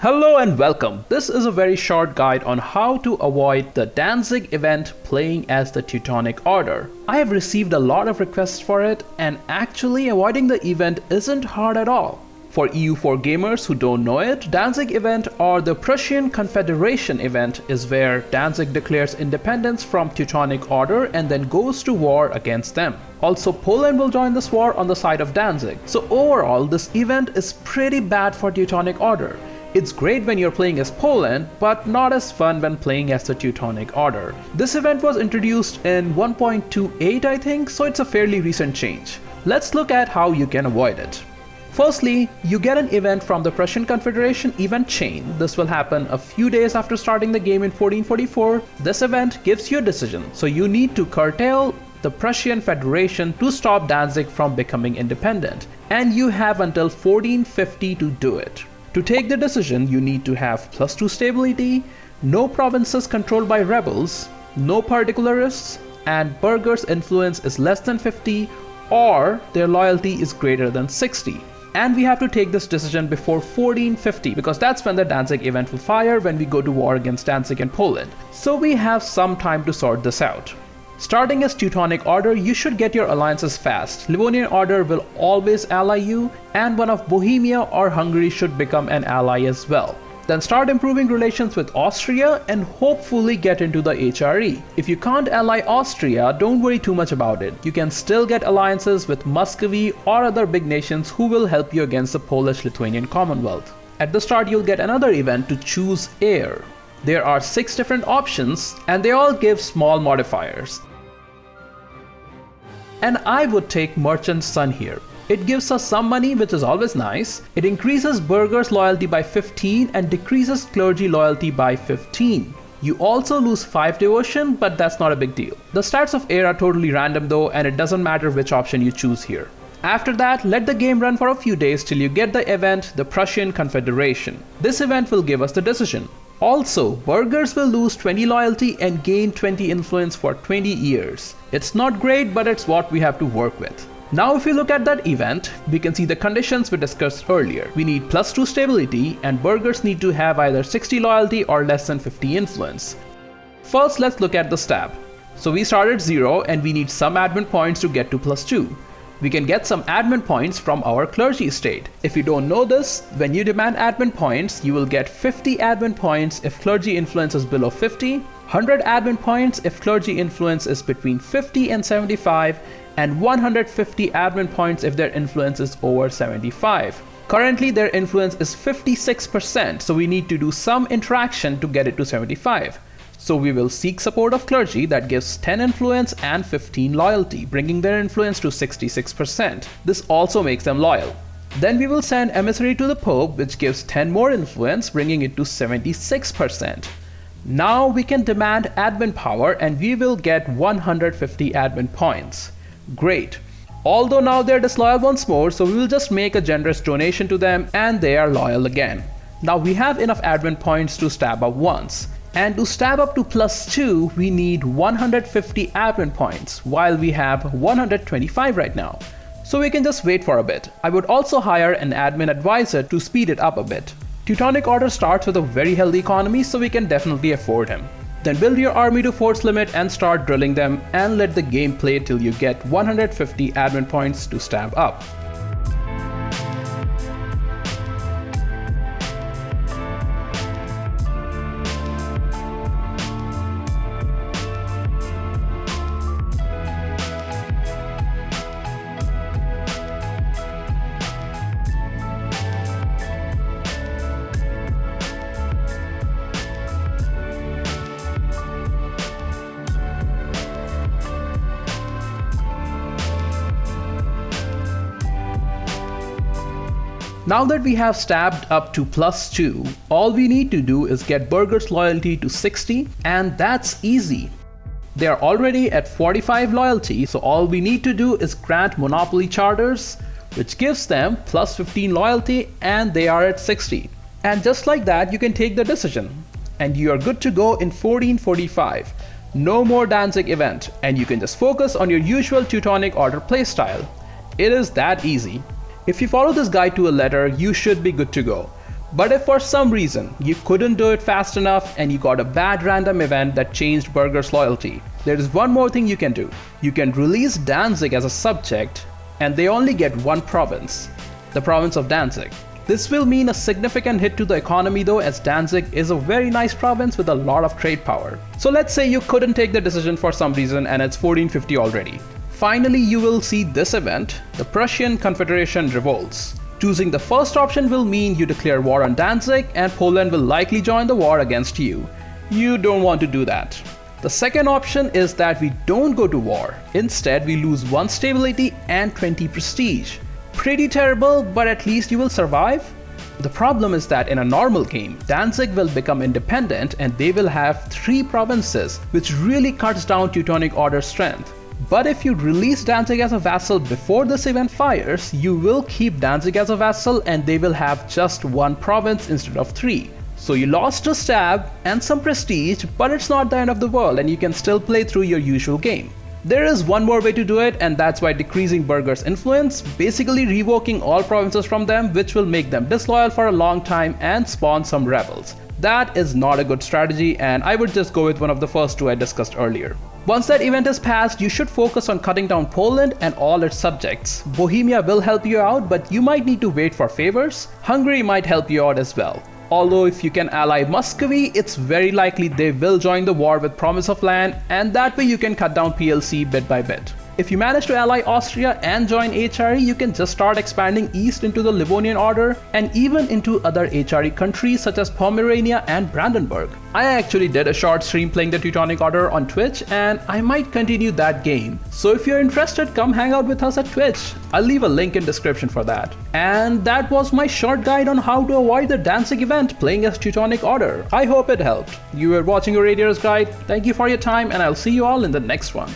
Hello and welcome. This is a very short guide on how to avoid the Danzig event playing as the Teutonic Order. I have received a lot of requests for it, and actually avoiding the event isn't hard at all. For EU4 gamers who don't know it, Danzig event or the Prussian Confederation event is where Danzig declares independence from Teutonic Order and then goes to war against them. Also, Poland will join this war on the side of Danzig. So overall, this event is pretty bad for Teutonic Order. It's great when you're playing as Poland, but not as fun when playing as the Teutonic Order. This event was introduced in 1.28 I think, so it's a fairly recent change. Let's look at how you can avoid it. Firstly, you get an event from the Prussian Confederation event chain. This will happen a few days after starting the game in 1444. This event gives you a decision, so you need to curtail the Prussian Federation to stop Danzig from becoming independent, and you have until 1450 to do it. To take the decision, you need to have +2 stability, no provinces controlled by rebels, no particularists, and burghers' influence is less than 50 or their loyalty is greater than 60. And we have to take this decision before 1450 because that's when the Danzig event will fire when we go to war against Danzig and Poland. So we have some time to sort this out. Starting as Teutonic Order, you should get your alliances fast. Livonian Order will always ally you, and one of Bohemia or Hungary should become an ally as well. Then start improving relations with Austria and hopefully get into the HRE. If you can't ally Austria, don't worry too much about it. You can still get alliances with Muscovy or other big nations who will help you against the Polish-Lithuanian Commonwealth. At the start, you'll get another event to choose heir. There are 6 different options and they all give small modifiers. And I would take Merchant's Son here. It gives us some money, which is always nice. It increases burghers' loyalty by 15 and decreases clergy loyalty by 15. You also lose 5 devotion, but that's not a big deal. The stats of heir are totally random though, and it doesn't matter which option you choose here. After that, let the game run for a few days till you get the event, the Prussian Confederation. This event will give us the decision. Also, burghers will lose 20 loyalty and gain 20 influence for 20 years. It's not great, but it's what we have to work with. Now if we look at that event, we can see the conditions we discussed earlier. We need +2 stability and burghers need to have either 60 loyalty or less than 50 influence. First, let's look at the stab. So we start at 0 and we need some admin points to get to +2. We can get some admin points from our clergy estate. If you don't know this, when you demand admin points, you will get 50 admin points if clergy influence is below 50, 100 admin points if clergy influence is between 50 and 75, and 150 admin points if their influence is over 75. Currently their influence is 56%, so we need to do some interaction to get it to 75. So we will seek support of clergy that gives 10 influence and 15 loyalty, bringing their influence to 66%. This also makes them loyal. Then we will send emissary to the Pope, which gives 10 more influence, bringing it to 76%. Now we can demand admin power and we will get 150 admin points. Great. Although now they're disloyal once more, so we will just make a generous donation to them and they are loyal again. Now we have enough admin points to stab up once. And to stab up to +2, we need 150 admin points, while we have 125 right now. So we can just wait for a bit. I would also hire an admin advisor to speed it up a bit. Teutonic Order starts with a very healthy economy, so we can definitely afford him. Then build your army to force limit and start drilling them and let the game play till you get 150 admin points to stab up. Now that we have stabbed up to +2, all we need to do is get burghers' loyalty to 60, and that's easy. They are already at 45 loyalty, so all we need to do is grant monopoly charters, which gives them +15 loyalty, and they are at 60. And just like that, you can take the decision, and you are good to go in 1445. No more Danzig event, and you can just focus on your usual Teutonic Order playstyle. It is that easy. If you follow this guide to a letter, you should be good to go. But if for some reason you couldn't do it fast enough and you got a bad random event that changed burghers' loyalty, there is one more thing you can do. You can release Danzig as a subject, and they only get one province, the province of Danzig. This will mean a significant hit to the economy though, as Danzig is a very nice province with a lot of trade power. So let's say you couldn't take the decision for some reason and it's 1450 already. Finally, you will see this event, the Prussian Confederation revolts. Choosing the first option will mean you declare war on Danzig and Poland will likely join the war against you. You don't want to do that. The second option is that we don't go to war. Instead, we lose 1 stability and 20 prestige. Pretty terrible, but at least you will survive. The problem is that in a normal game, Danzig will become independent and they will have 3 provinces, which really cuts down Teutonic Order strength. But if you release Danzig as a vassal before this event fires, you will keep Danzig as a vassal and they will have just 1 province instead of 3. So you lost a stab and some prestige, but it's not the end of the world and you can still play through your usual game. There is one more way to do it, and that's by decreasing burghers' influence, basically revoking all provinces from them, which will make them disloyal for a long time and spawn some rebels. That is not a good strategy, and I would just go with one of the first 2 I discussed earlier. Once that event is passed, you should focus on cutting down Poland and all its subjects. Bohemia will help you out, but you might need to wait for favors. Hungary might help you out as well. Although if you can ally Muscovy, it's very likely they will join the war with promise of land, and that way you can cut down PLC bit by bit. If you manage to ally Austria and join HRE, you can just start expanding east into the Livonian Order and even into other HRE countries such as Pomerania and Brandenburg. I actually did a short stream playing the Teutonic Order on Twitch, and I might continue that game. So if you're interested, come hang out with us at Twitch. I'll leave a link in description for that. And that was my short guide on how to avoid the Danzig event playing as Teutonic Order. I hope it helped. You were watching your Raiders guide. Thank you for your time, and I'll see you all in the next one.